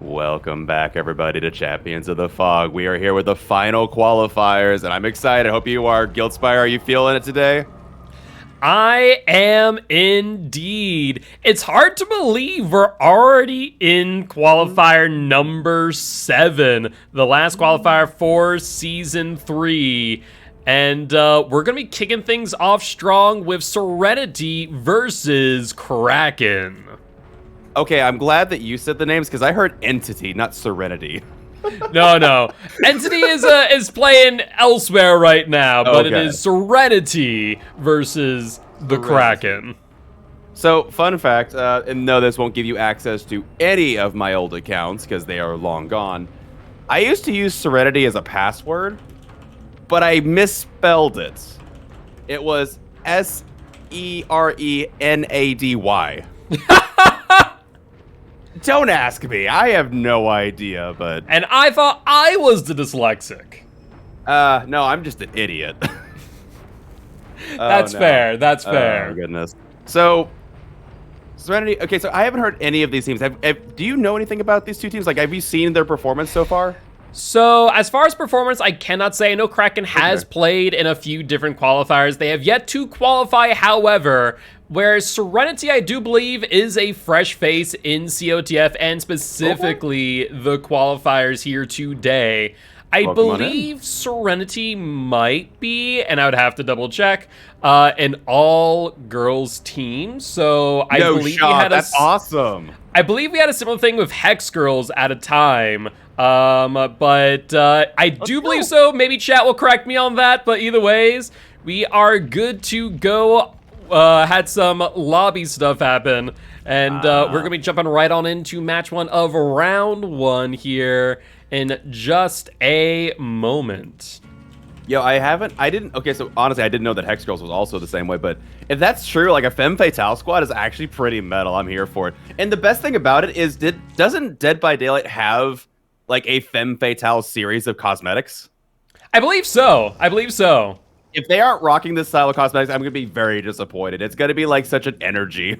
Welcome back, everybody, to Champions of the Fog. We are here with the final qualifiers, and I'm excited. I hope you are. Giltspire, are you feeling it today? I am indeed. It's hard to believe we're already in qualifier number 7, the last qualifier for season 3. And we're going to be kicking things off strong with Serenity versus Kraken. Okay, I'm glad that you said the names because I heard Entity, not Serenity. No. Entity is playing elsewhere right now, but Okay. it is Serenity versus the Kraken. So, fun fact, and no, this won't give you access to any of my old accounts because they are long gone. I used to use Serenity as a password, but I misspelled it. It was Serenady. Don't ask me. I have no idea, but... And I thought I was the dyslexic. No, I'm just an idiot. That's fair. That's fair. Oh, goodness. So, Serenity... Okay, so I haven't heard any of these teams. Do you know anything about these two teams? Like, have you seen their performance so far? So, as far as performance, I cannot say. I know Kraken has played in a few different qualifiers. They have yet to qualify, however, whereas Serenity, I do believe, is a fresh face in COTF and specifically the qualifiers here today. I believe Serenity might be, and I would have to double check, an all-girls team. So I believe we had that's awesome. I believe we had a similar thing with Hex Girls at a time. But I do believe so. Maybe chat will correct me on that. But either ways, we are good to go. Had some lobby stuff happen. And we're going to be jumping right on into match 1 of round 1 here in just a moment. Yo, okay, so honestly, I didn't know that Hex Girls was also the same way, but if that's true, like a Femme Fatale squad is actually pretty metal. I'm here for it. And the best thing about it is, doesn't Dead by Daylight have like a Femme Fatale series of cosmetics? I believe so. If they aren't rocking this style of cosmetics, I'm going to be very disappointed. It's going to be like such an energy.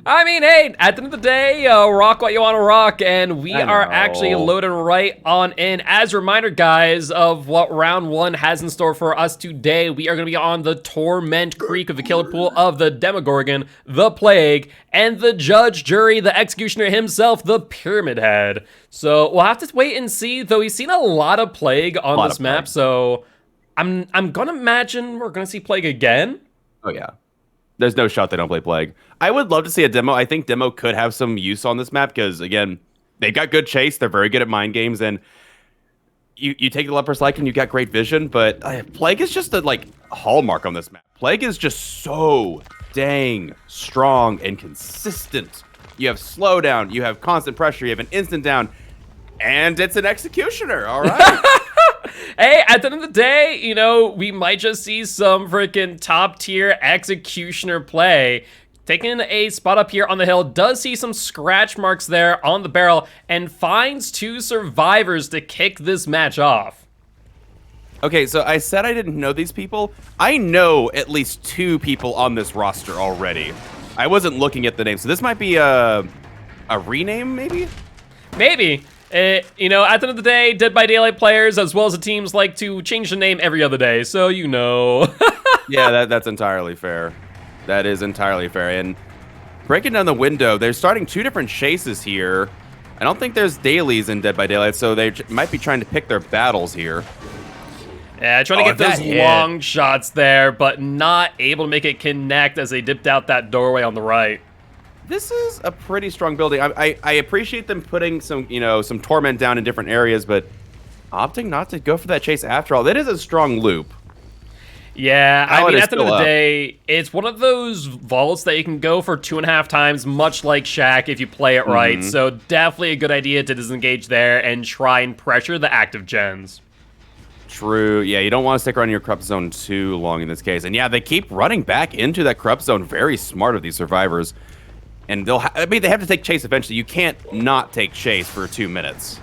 I mean, hey, at the end of the day, rock what you want to rock, and we are actually loading right on in. As a reminder, guys, of what round 1 has in store for us today, we are going to be on the Torment Creek of the Killer Pool of the Demogorgon, the Plague, and the Judge, Jury, the Executioner himself, the Pyramid Head. So we'll have to wait and see, though we've seen a lot of Plague on this map, so I'm going to imagine we're going to see Plague again. Oh, yeah. There's no shot they don't play Plague. I would love to see a demo. I think demo could have some use on this map because, again, they've got good chase. They're very good at mind games. And you take the Leper's Like and you got great vision. But Plague is just a hallmark on this map. Plague is just so dang strong and consistent. You have slowdown. You have constant pressure. You have an instant down. And it's an Executioner. All right. Hey, at the end of the day, you know, we might just see some freaking top-tier Executioner play. Taking a spot up here on the hill, does see some scratch marks there on the barrel, and finds 2 survivors to kick this match off. Okay, so I said I didn't know these people. I know at least 2 people on this roster already. I wasn't looking at the names, so this might be a rename, maybe? Maybe. You know, at the end of the day, Dead by Daylight players, as well as the teams, like to change the name every other day, so you know. Yeah, that's entirely fair. That is entirely fair. And breaking down the window, they're starting 2 different chases here. I don't think there's dailies in Dead by Daylight, so they might be trying to pick their battles here. Yeah, trying to get those long shots there, but not able to make it connect as they dipped out that doorway on the right. This is a pretty strong building. I appreciate them putting some, some torment down in different areas, but opting not to go for that chase after all. That is a strong loop. Yeah, I mean, at the end of the day, it's one of those vaults that you can go for 2.5 times, much like Shaq, if you play it right. So definitely a good idea to disengage there and try and pressure the active gens. True. Yeah, you don't want to stick around your corrupt zone too long in this case. And yeah, they keep running back into that corrupt zone. Very smart of these survivors. And they have to take chase eventually. You can't not take chase for 2 minutes.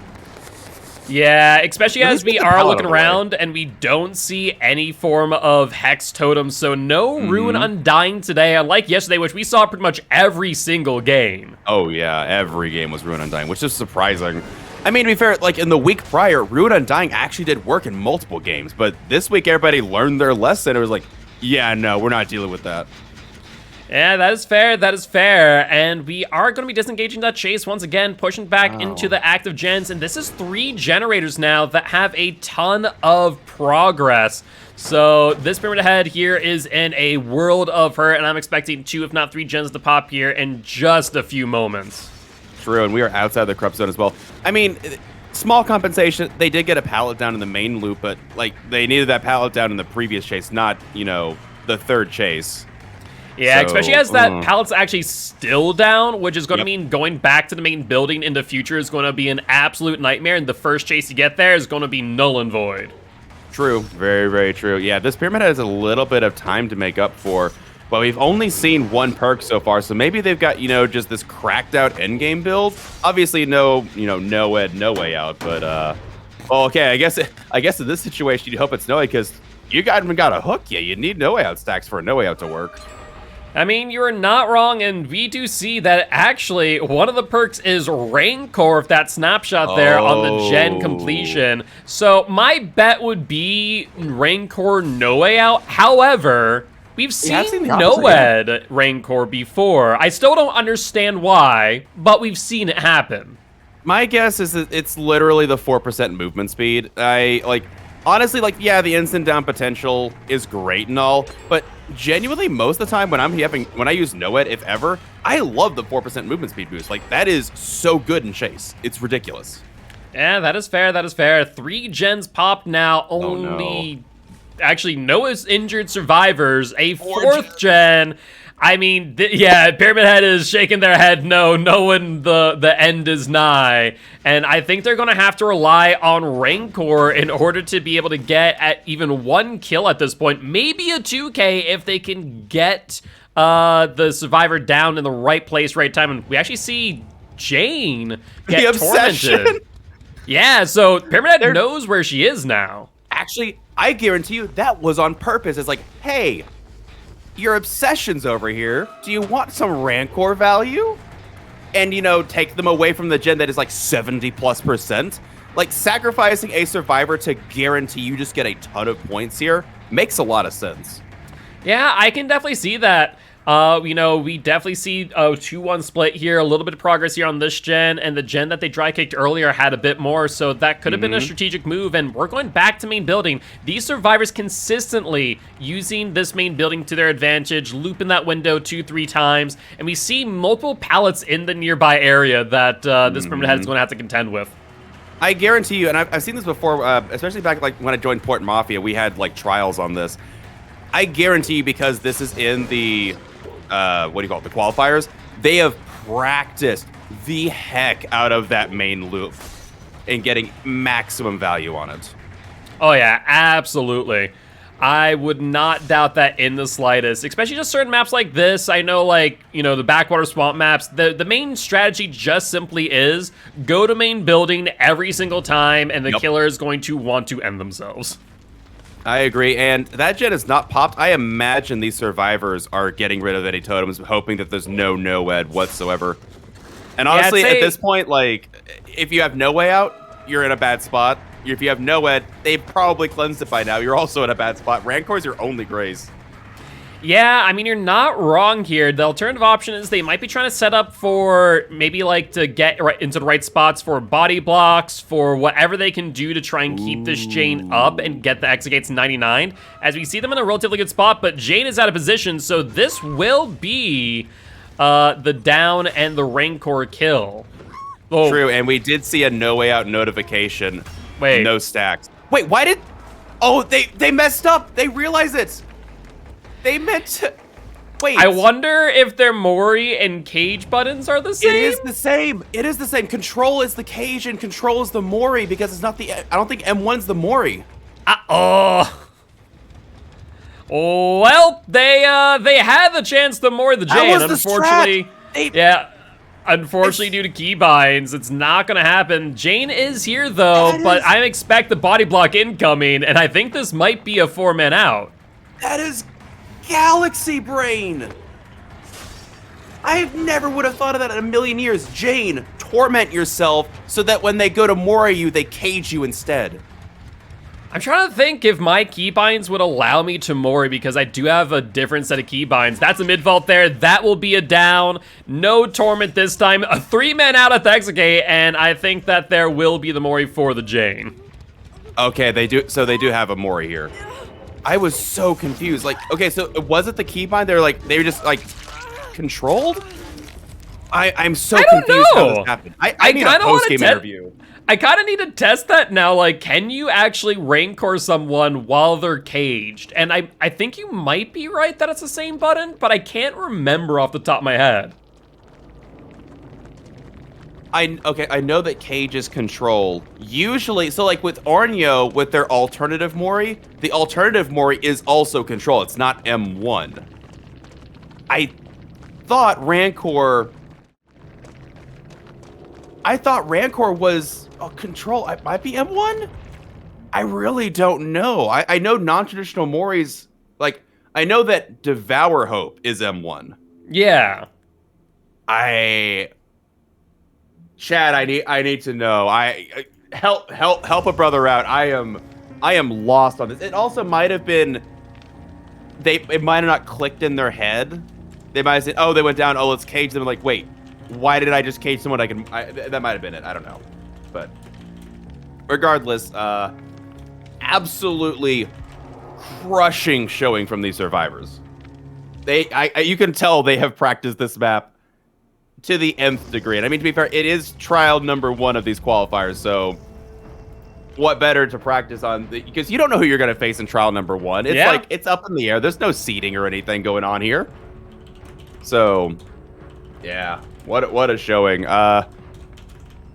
Yeah, especially At as least we get the are pallet looking out of the way. around and we don't see any form of Hex Totem, so no Ruin Undying today, unlike yesterday, which we saw pretty much every single game. Oh yeah, every game was Ruin Undying, which is surprising. I mean, to be fair, like in the week prior, Ruin Undying actually did work in multiple games, but this week everybody learned their lesson. It was like, yeah, no, we're not dealing with that. Yeah, that is fair, that is fair. And we are going to be disengaging that chase once again, pushing back into the active gens. And this is 3 generators now that have a ton of progress. So this Pyramid Head here is in a world of hurt, and I'm expecting 2, if not 3 gens to pop here in just a few moments. True, and we are outside the corrupt zone as well. I mean, small compensation. They did get a pallet down in the main loop, but like they needed that pallet down in the previous chase, not, you know, the 3rd chase. Yeah, So, especially as that pallet's actually still down, which is going to mean going back to the main building in the future is going to be an absolute nightmare, and the first chase you get there is going to be null and void. True, very, very true. Yeah, this Pyramid has a little bit of time to make up for, but we've only seen 1 perk so far, so maybe they've got, you know, just this cracked out endgame build. Obviously, no, you know, no ed, no way out, but, well, okay, I guess in this situation, you'd hope it's no way, because you haven't got a hook yet. You need no way out stacks for a no way out to work. I mean, you're not wrong, and we do see that actually one of the perks is Rancor, if that snapshot there on the gen completion. So my bet would be Rancor no way out. However, we've seen no-ed Rancor before. I still don't understand why, but we've seen it happen. My guess is that it's literally the 4% movement speed. Honestly, like, yeah, the instant down potential is great and all, but genuinely, most of the time when I use no-ed, if ever, I love the 4% movement speed boost. Like, that is so good in Chase. It's ridiculous. Yeah, that is fair, that is fair. 3 gens popped now, only... Actually, Noah's injured survivors, a 4th gen. I mean, yeah, Pyramid Head is shaking their head no, knowing the end is nigh. And I think they're going to have to rely on Rancor in order to be able to get at even 1 kill at this point. Maybe a 2K if they can get the survivor down in the right place, right time. And we actually see Jane get tormented. Yeah, so Pyramid Head knows where she is now. Actually, I guarantee you that was on purpose. It's like, hey, your obsession's over here. Do you want some Rancor value? And, you know, take them away from the gen that is like 70+%. Like, sacrificing a survivor to guarantee you just get a ton of points here makes a lot of sense. Yeah, I can definitely see that. You know, we definitely see a 2-1 split here, a little bit of progress here on this gen, and the gen that they dry kicked earlier had a bit more, so that could have been a strategic move, and we're going back to main building. These survivors consistently using this main building to their advantage, looping that window 2-3 times, and we see multiple pallets in the nearby area that this Pyramid Head is going to have to contend with. I guarantee you, and I've seen this before, especially back like when I joined Port Mafia, we had like trials on this. I guarantee you, because this is in the what do you call it, the qualifiers, they have practiced the heck out of that main loop and getting maximum value on it. Oh yeah, absolutely. I would not doubt that in the slightest, especially just certain maps like this. I know, like, you know, the backwater swamp maps, the main strategy just simply is go to main building every single time, and the killer is going to want to end themselves. I agree, and that gen is not popped. I imagine these survivors are getting rid of any totems, hoping that there's no-ed whatsoever. And honestly, at this point, like, if you have no way out, you're in a bad spot. If you have no-ed, they've probably cleansed it by now. You're also in a bad spot. Rancor's your only grace. Yeah, I mean, you're not wrong here. The alternative option is they might be trying to set up for maybe like to get right into the right spots for body blocks, for whatever they can do to try and keep this Jane up and get the Exegates 99. As we see them in a relatively good spot, but Jane is out of position, so this will be the down and the Rancor kill. Oh. True, and we did see a no way out notification. Wait. No stacks. Wait, why did... Oh, they messed up. They realized it. They meant to... Wait. I wonder if their Mori and cage buttons are the same? It is the same. It is the same. Control is the cage and control is the Mori because it's not the... I don't think M1's the Mori. Well, they had the chance to Mori the Jane, unfortunately. Yeah. Unfortunately, due to keybinds, it's not going to happen. Jane is here, though, but I expect the body block incoming, and I think this might be a 4-man out. That is Galaxy Brain! I never would have thought of that in a million years. Jane, torment yourself so that when they go to Mori you, they cage you instead. I'm trying to think if my keybinds would allow me to Mori because I do have a different set of keybinds. That's a mid-vault there. That will be a down. No torment this time. A 3-man out at the Hexagate, and I think that there will be the Mori for the Jane. Okay, they do. So they do have a Mori here. I was so confused. Like, okay, so was it the keybind? They were just like controlled. I'm so confused how this happened. I need a post-game interview. I kind of need to test that now. Like, can you actually Rancor someone while they're caged? And I think you might be right that it's the same button, but I can't remember off the top of my head. I know that cage is control. Usually, so like with Ornyo, with their alternative Mori, the alternative Mori is also control. It's not M1. I thought Rancor was control. It might be M1? I really don't know. I know non-traditional Moris, like, I know that Devour Hope is M1. Yeah. Chad, I need to know. Help a brother out. I am lost on this. It also might have been it might have not clicked in their head. They might have said, "Oh, they went down. Oh, let's cage them." Like, wait, why did I just cage someone? That might have been it. I don't know. But regardless, absolutely crushing showing from these survivors. You can tell they have practiced this map to the nth degree. And I mean, to be fair, it is trial number 1 of these qualifiers, so what better to practice on? Because you don't know who you're going to face in trial number 1. It's like, it's up in the air. There's no seeding or anything going on here. So, yeah, what a showing.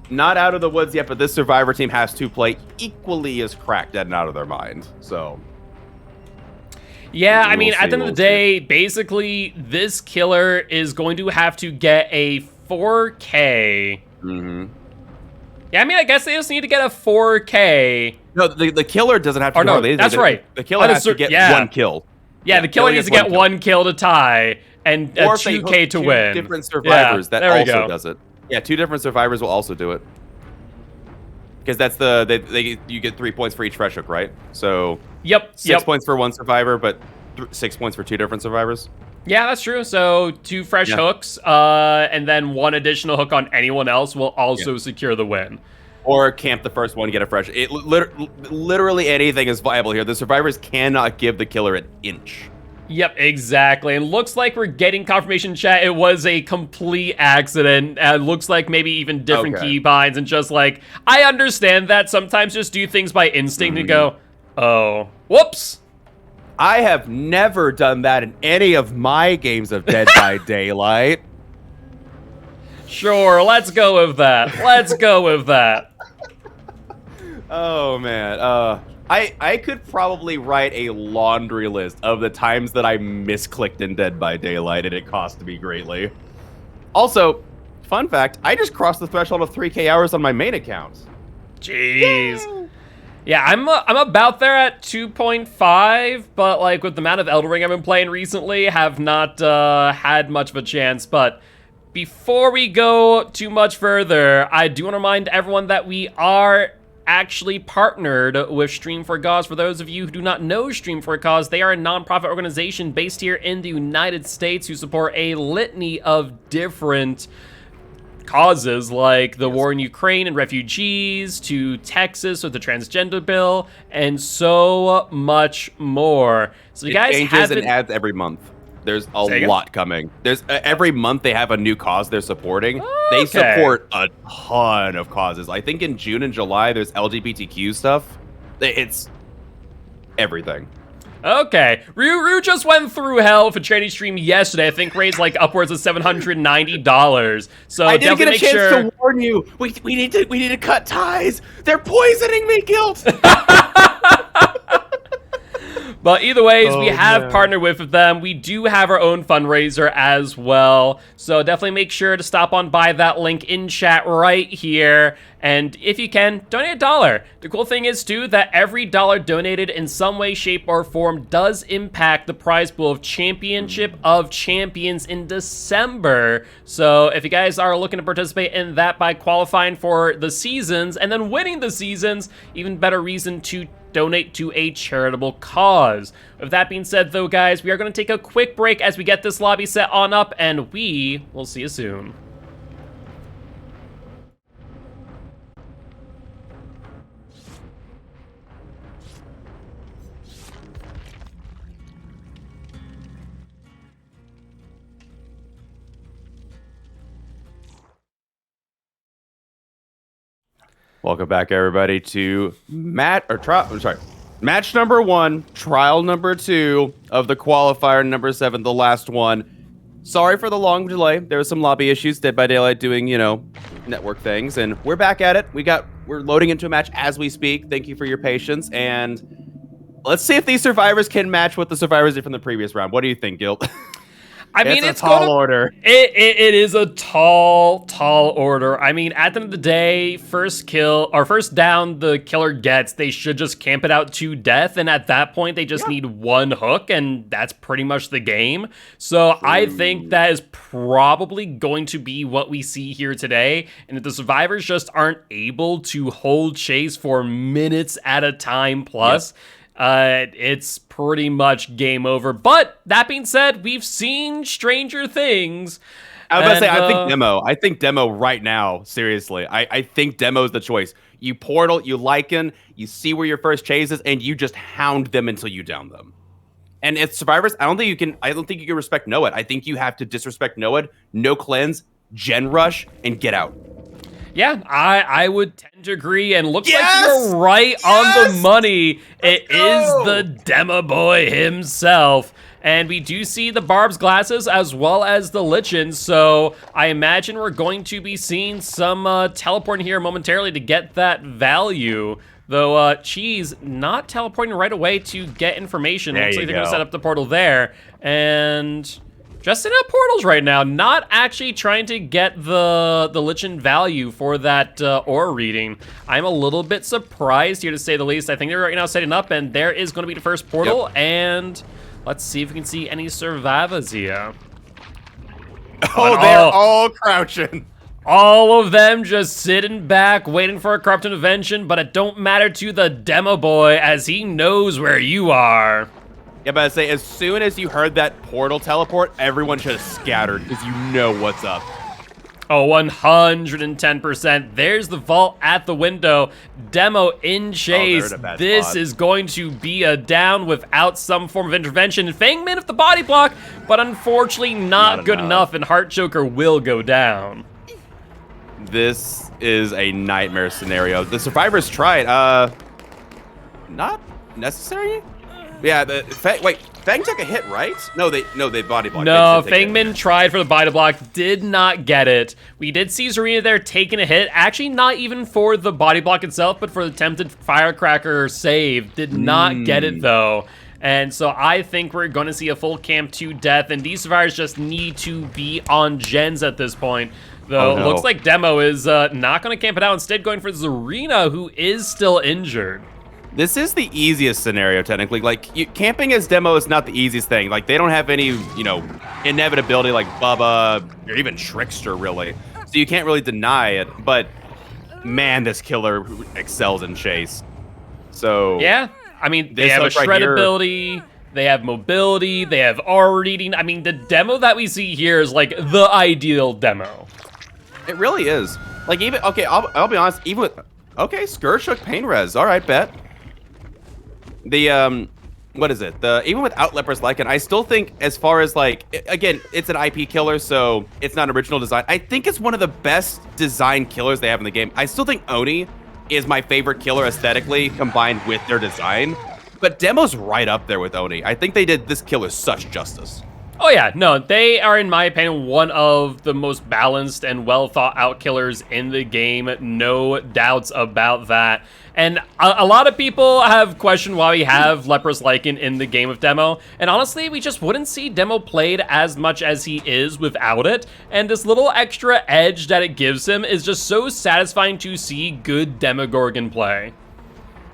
Not out of the woods yet, but this survivor team has to play equally as cracked and out of their mind. So, yeah, I mean, at the end of the day, basically, this killer is going to have to get a 4K. Mm-hmm. Yeah, I mean, I guess they just need to get a 4K. No, the killer doesn't have to. Or no, that's right. The killer has to get 1 kill. Yeah, the killer needs to get 1 kill to tie and a 2K to win. Different survivors that also does it. Yeah, 2 different survivors will also do it. Because that's you get 3 points for each fresh hook, right? So 6 points for 1 survivor, but 6 points for 2 different survivors. Yeah, that's true. So 2 fresh hooks, and then 1 additional hook on anyone else will also secure the win. Or camp the first one, get a fresh. Literally anything is viable here. The survivors cannot give the killer an inch. Yep, exactly. And looks like we're getting confirmation, chat. It was a complete accident. Looks like maybe even different keybinds and just like, I understand that sometimes just do things by instinct and go, oh, whoops. I have never done that in any of my games of Dead by Daylight. Sure, let's go with that. Let's go with that. Oh, man. I could probably write a laundry list of the times that I misclicked in Dead by Daylight and it cost me greatly. Also, fun fact, I just crossed the threshold of 3K hours on my main account. Jeez. Yay. Yeah, I'm about there at 2.5, but like with the amount of Elden Ring I've been playing recently, have not had much of a chance. But before we go too much further, I do want to remind everyone that we are actually partnered with Stream for a Cause. For those of you who do not know Stream for a Cause, they are a non-profit organization based here in the United States who support a litany of different causes, like the war in Ukraine and refugees, to Texas with the transgender bill, and so much more. So you guys changes and adds every month. There's a lot coming. There's every month they have a new cause they're supporting. Okay. They support a ton of causes. I think in June and July there's LGBTQ stuff. It's everything. Okay, Ruru just went through hell for charity stream yesterday. I think raised like upwards of $790. So I didn't get a chance to warn you. We need to cut ties. They're poisoning me, Gilt. But either ways, we have partnered with them. We do have our own fundraiser as well. So definitely make sure to stop on by that link in chat right here. And if you can, donate $1. The cool thing is, too, that every dollar donated in some way, shape, or form does impact the prize pool of Championship of Champions in December. So if you guys are looking to participate in that by qualifying for the seasons and then winning the seasons, even better reason to donate to a charitable cause. With that being said, though, guys, we are going to take a quick break as we get this lobby set on up, and we will see you soon. Welcome back, everybody, to match number 1, trial number 2 of the qualifier number 7, the last one. Sorry for the long delay. There were some lobby issues. Dead by Daylight doing, network things, and we're back at it. We're loading into a match as we speak. Thank you for your patience, and let's see if these survivors can match what the survivors did from the previous round. What do you think, Gilt? I mean, it's a tall order. It is a tall order. I mean, at the end of the day, first down the killer gets, they should just camp it out to death. And at that point, they just need one hook, and that's pretty much the game. So I think that is probably going to be what we see here today. And if the survivors just aren't able to hold chase for minutes at a time plus, it's pretty much game over. But that being said, we've seen stranger things. I was about to say, I think demo right now, seriously. I think demo is the choice. You portal, you Lycan, you see where your first chase is, and you just hound them until you down them. And it's survivors, I don't think you can respect Noed. I think you have to disrespect Noed, no cleanse, gen rush, and get out. Yeah, I would tend to agree, and looks like you're right on the money. It is the demo boy himself. And we do see the Barb's glasses as well as the Lichen, so I imagine we're going to be seeing some teleporting here momentarily to get that value. Though Cheese not teleporting right away to get information. Looks like they're going to set up the portal there. And just in up portals right now, not actually trying to get the Lichen value for that aura reading. I'm a little bit surprised here, to say the least. I think they're right now setting up, and there is going to be the first portal, and let's see if we can see any survivors here. Oh, they're all crouching. All of them just sitting back, waiting for a corrupt intervention, but it don't matter to the demo boy, as he knows where you are. Yeah, but I say, as soon as you heard that portal teleport, everyone should have scattered, because you know what's up. Oh, 110%. There's the vault at the window. Demo in chase. This is going to be a down without some form of intervention. And Fangman with the body block, but unfortunately not good enough, and Heart Choker will go down. This is a nightmare scenario. The survivors tried. Not necessary? Yeah, Fang took a hit, right? No, they body blocked. No, Fangman tried for the body block, did not get it. We did see Serenity there taking a hit. Actually, not even for the body block itself, but for the attempted firecracker save. Did not get it, though. And so I think we're going to see a full camp to death, and these survivors just need to be on gens at this point. Though it looks like Demo is not going to camp it out, instead going for Zarina, who is still injured. This is the easiest scenario, technically. Like, camping as Demo is not the easiest thing. Like, they don't have any, inevitability like Bubba or even Trickster, really. So you can't really deny it. But, man, this killer excels in chase. So... yeah, I mean, they have a shred ability, they have mobility, they have aura reading. I mean, the demo that we see here is, like, the ideal demo. It really is. Like, even... okay, I'll be honest. Even with... okay, Scourge took Pain Res. All right, bet. The, what is it? Even without Leper's Lycan, I still think, as far as, like, again, it's an IP killer, so it's not original design. I think it's one of the best design killers they have in the game. I still think Oni is my favorite killer aesthetically, combined with their design. But Demo's right up there with Oni. I think they did this killer such justice. Oh yeah, no, they are, in my opinion, one of the most balanced and well thought out killers in the game. No doubts about that. And a lot of people have questioned why we have Leprous Lycan in the game of Demo. And honestly, we just wouldn't see Demo played as much as he is without it. And this little extra edge that it gives him is just so satisfying to see good Demogorgon play.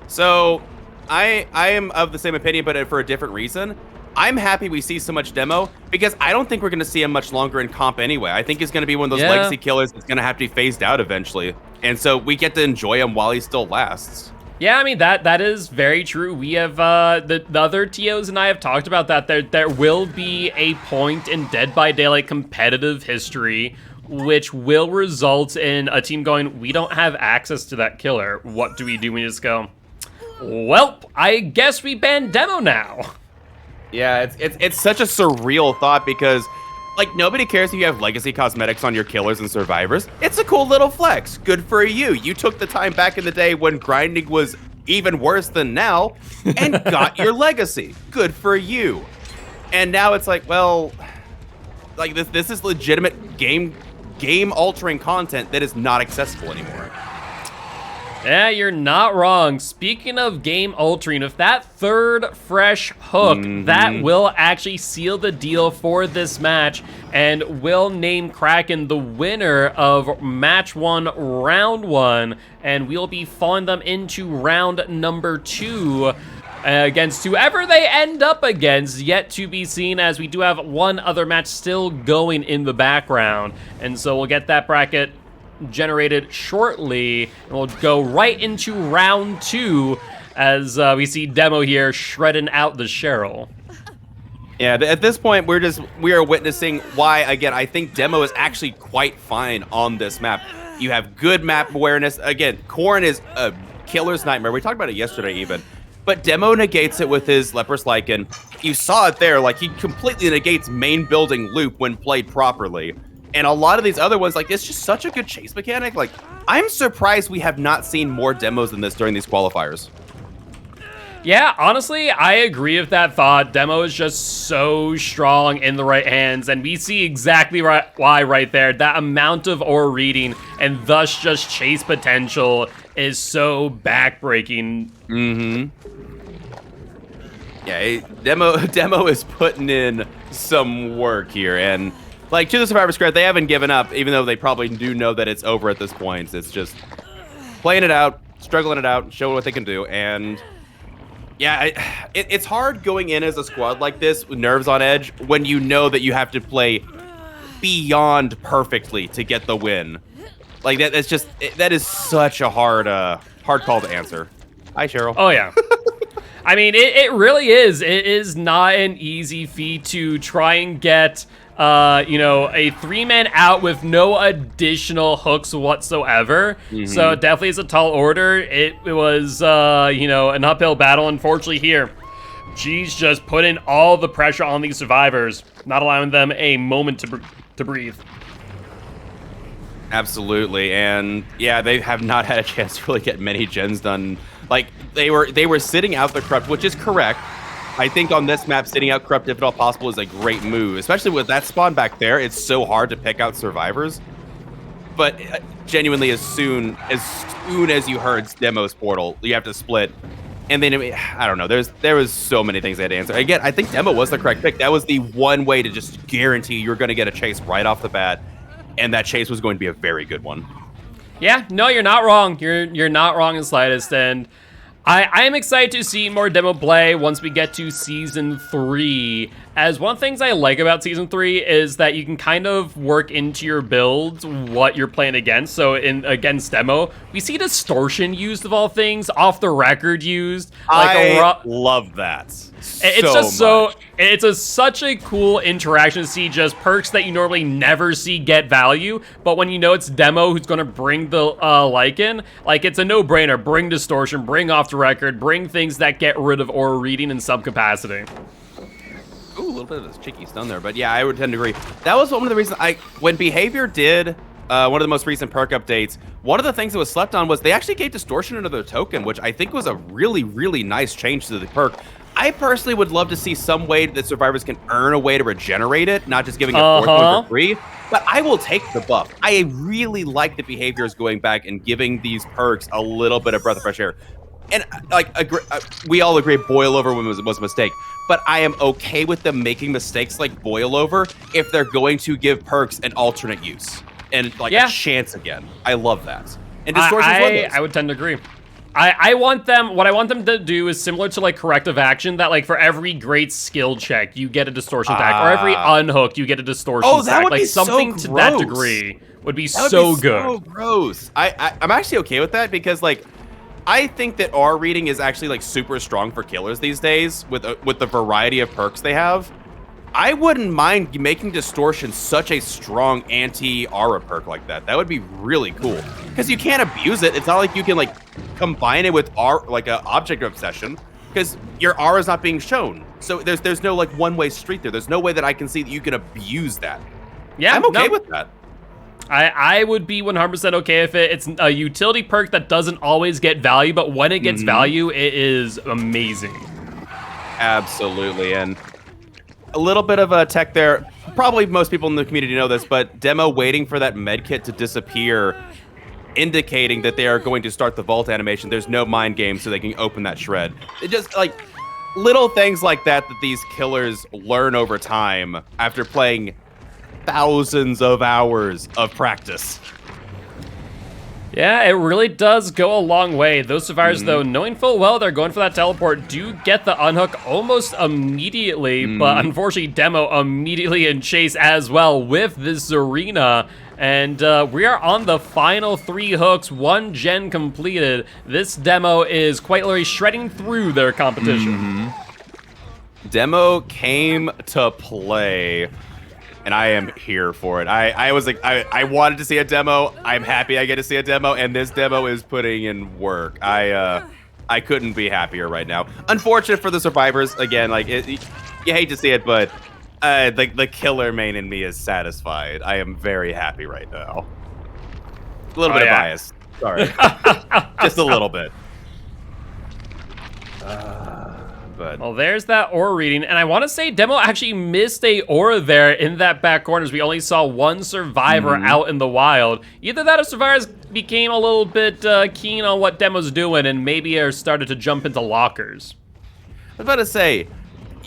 So I am of the same opinion, but for a different reason. I'm happy we see so much Demo because I don't think we're going to see him much longer in comp anyway. I think he's going to be one of those legacy killers that's going to have to be phased out eventually. And so we get to enjoy him while he still lasts. Yeah, I mean, that is very true. We have, the other TOs and I have talked about that. There will be a point in Dead by Daylight competitive history which will result in a team going, we don't have access to that killer. What do? We just go, well, I guess we ban Demo now. Yeah, it's such a surreal thought because, like, nobody cares if you have legacy cosmetics on your killers and survivors. It's a cool little flex. Good for you. You took the time back in the day when grinding was even worse than now and got your legacy. Good for you. And now it's like, well, like this is legitimate game-altering content that is not accessible anymore. Yeah, you're not wrong. Speaking of game altering, if that third fresh hook, that will actually seal the deal for this match and will name Kraken the winner of match 1, round 1, and we'll be following them into round number 2 against whoever they end up against, yet to be seen, as we do have one other match still going in the background. And so we'll get that bracket generated shortly, and we'll go right into round 2 as we see Demo here shredding out the Cheryl. Yeah, at this point, we are witnessing why, again, I think Demo is actually quite fine on this map. You have good map awareness. Again, Corn is a killer's nightmare. We talked about it yesterday even. But Demo negates it with his Leprous Lycan. You saw it there, like he completely negates main building loop when played properly. And a lot of these other ones, like, it's just such a good chase mechanic. Like, I'm surprised we have not seen more demos than this during these qualifiers. Yeah, honestly, I agree with that thought. Demo is just so strong in the right hands, and we see exactly why right there. That amount of aura reading and thus just chase potential is so backbreaking. Yeah, Demo is putting in some work here, and like, to the Survivor's credit, they haven't given up, even though they probably do know that it's over at this point. It's just playing it out, struggling it out, showing what they can do. And yeah, it's hard going in as a squad like this with nerves on edge when you know that you have to play beyond perfectly to get the win. Like, that is such a hard call to answer. Hi, Cheryl. Oh, yeah. I mean, it really is. It is not an easy feat to try and get you know, a 3-man out with no additional hooks whatsoever. So it definitely is a tall order. It was, you know, an uphill battle. Unfortunately here, G's just put in all the pressure on these survivors, not allowing them a moment to breathe. Absolutely, and yeah, they have not had a chance to really get many gens done. Like, they were sitting out the Corrupt, which is correct. I think on this map, sitting out Corrupt, if at all possible, is a great move, especially with that spawn back there. It's so hard to pick out survivors. But genuinely, as soon as you heard Demo's portal, you have to split. And then, I don't know, there was so many things they had to answer. Again, I think Demo was the correct pick. That was the one way to just guarantee you're going to get a chase right off the bat. And that chase was going to be a very good one. Yeah, no, you're not wrong. You're not wrong in the slightest. And I am excited to see more Demo play once we get to Season 3. As one of the things I like about Season 3 is that you can kind of work into your builds what you're playing against. So against Demo, we see Distortion used of all things, off the record used. Like I love that. It's such a cool interaction to see, just perks that you normally never see get value, but when you know it's Demo who's going to bring the Lycan, like, it's a no-brainer. Bring Distortion, bring off the record, bring things that get rid of aura reading in some capacity. Ooh, a little bit of this cheeky stun there, but yeah, I would tend to agree. That was one of the reasons when Behavior did one of the most recent perk updates, one of the things that was slept on was they actually gave Distortion another token, which I think was a really, really nice change to the perk. I personally would love to see some way that survivors can earn a way to regenerate it, not just giving a fourth one for free. But I will take the buff. I really like the behaviors going back and giving these perks a little bit of breath of fresh air. And we all agree boil over was a mistake. But I am okay with them making mistakes like boil over if they're going to give perks an alternate use and a chance again. I love that. And distortions I would tend to agree. I want them, what I want them to do is similar to like corrective action, that like for every great skill check, you get a distortion attack, or every unhook, you get a distortion attack. Would like be something so to that degree would be so good. So gross. I'm actually okay with that because like, I think that R reading is actually like super strong for killers these days with the variety of perks they have. I wouldn't mind making distortion such a strong anti-aura perk like that. That would be really cool because you can't abuse it. It's not like you can like combine it with like a object obsession because your aura is not being shown. So there's no like one-way street there. There's no way that I can see that you can abuse that. Yeah, I'm okay with that. I would be 100% okay if it's a utility perk that doesn't always get value, but when it gets value, it is amazing. Absolutely, and a little bit of a tech there. Probably most people in the community know this, but Demo waiting for that medkit to disappear, indicating that they are going to start the vault animation. There's no mind game, so they can open that shred. It just like little things like that these killers learn over time after playing thousands of hours of practice. Yeah, it really does go a long way. Those survivors, though, knowing full well they're going for that teleport, do get the unhook almost immediately, but unfortunately, Demo immediately in chase as well with this arena. And we are on the final 3 hooks, 1 gen completed. This Demo is quite literally shredding through their competition. Demo came to play. And I am here for it. I was like, I wanted to see a demo. I'm happy I get to see a demo, and this demo is putting in work. I couldn't be happier right now. Unfortunate for the survivors. Again, like you hate to see it, but the killer main in me is satisfied. I am very happy right now. A little bit of bias. Sorry, just a little bit. Well, there's that aura reading, and I want to say Demo actually missed a aura there in that back corners. We only saw 1 survivor out in the wild. Either that or survivors became a little bit keen on what Demo's doing and maybe are started to jump into lockers. I was about to say,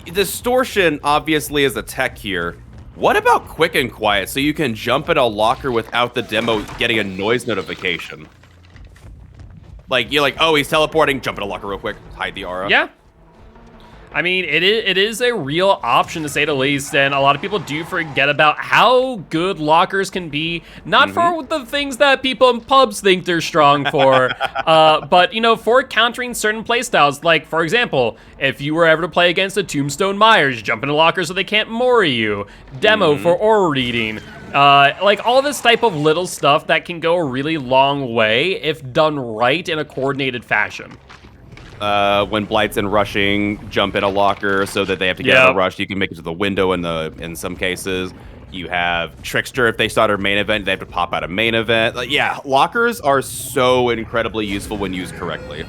distortion obviously is a tech here. What about quick and quiet so you can jump in a locker without the Demo getting a noise notification? Like, you're like, oh, he's teleporting, jump in a locker real quick, hide the aura. Yeah. I mean, it is a real option to say the least, and a lot of people do forget about how good lockers can be, not for the things that people in pubs think they're strong for, but, you know, for countering certain playstyles. Like, for example, if you were ever to play against a Tombstone Myers, jump in a locker so they can't mori you, Demo for aura reading, like all this type of little stuff that can go a really long way if done right in a coordinated fashion. When Blight's in rushing, jump in a locker so that they have to get out of the rush. You can make it to the window in some cases. You have Trickster, if they start a main event, they have to pop out a main event. Like, yeah, lockers are so incredibly useful when used correctly.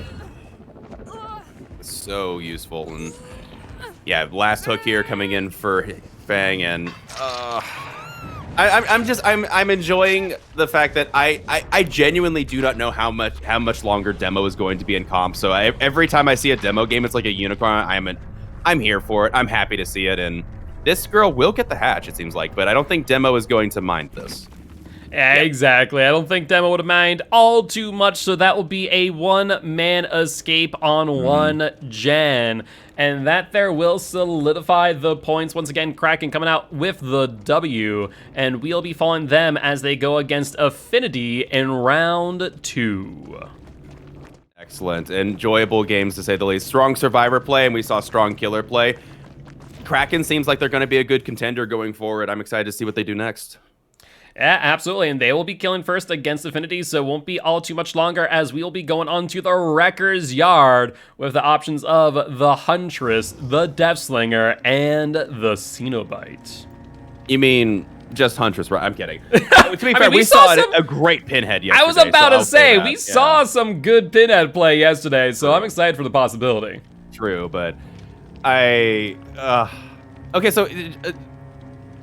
So useful. And yeah, last hook here coming in for Fang, and I'm enjoying the fact that I genuinely do not know how much longer Demo is going to be in comp. So every time I see a Demo game, it's like a unicorn. I'm here for it. I'm happy to see it, and this girl will get the hatch, it seems like, but I don't think Demo is going to mind this. Yeah, exactly. I don't think Demo would mind all too much, so that will be a 1-man escape on 1 gen. And that there will solidify the points. Once again, Kraken coming out with the W, and we'll be following them as they go against Affinity in round 2. Excellent. Enjoyable games, to say the least. Strong survivor play, and we saw strong killer play. Kraken seems like they're going to be a good contender going forward. I'm excited to see what they do next. Yeah, absolutely, and they will be killing first against Affinity, so it won't be all too much longer as we'll be going on to the Wrecker's Yard with the options of the Huntress, the Deathslinger, and the Cenobite. You mean just Huntress, right? I'm kidding. To be fair, we saw a great pinhead yesterday. I was about to say, we saw some good pinhead play yesterday, so I'm excited for the possibility. True, but Okay, so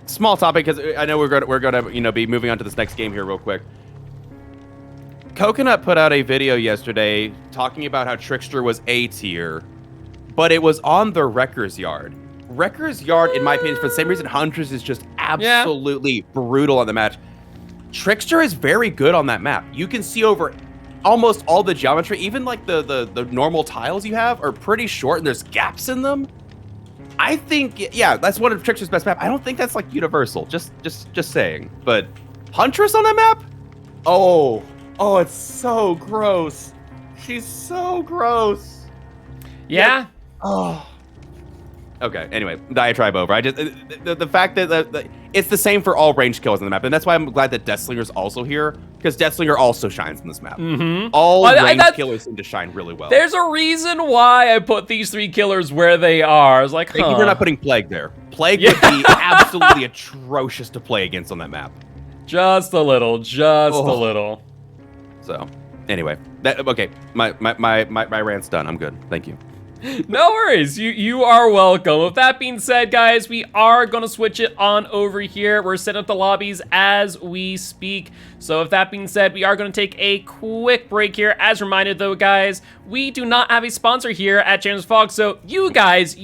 small topic because I know we're gonna be moving on to this next game here real quick. Coconut put out a video yesterday talking about how Trickster was A tier, but it was on the Wrecker's Yard. Wrecker's Yard, in my opinion, for the same reason Huntress is just absolutely brutal on the match. Trickster is very good on that map. You can see over almost all the geometry, even like the normal tiles you have are pretty short and there's gaps in them. I think, yeah, that's one of Trickster's best map. I don't think that's like universal. Just saying. But Huntress on that map? Oh, it's so gross. She's so gross. Yeah. Oh. Okay. Anyway, diatribe over. I just the fact that it's the same for all range kills on the map, and that's why I'm glad that Deathslinger's also here, because Deathslinger also shines in this map. All range killers seem to shine really well. There's a reason why I put these 3 killers where they are. I was like, Thank you for not putting Plague there. Plague would be absolutely atrocious to play against on that map. Just a little, a little. So, anyway, okay. My rant's done. I'm good. Thank you. No worries, you are welcome. With that being said, guys, we are gonna switch it on over here. We're setting up the lobbies as we speak. So with that being said, we are gonna take a quick break here. As reminded though, guys, we do not have a sponsor here at Channels Fog, so you guys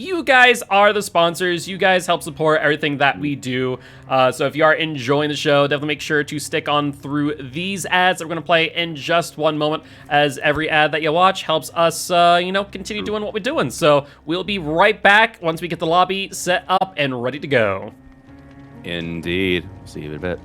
are the sponsors. You guys help support everything that we do. So if you are enjoying the show, definitely make sure to stick on through these ads that we're gonna play in just one moment, as every ad that you watch helps us, continue doing what we're doing. So we'll be right back once we get the lobby set up and ready to go. Indeed. See you in a bit.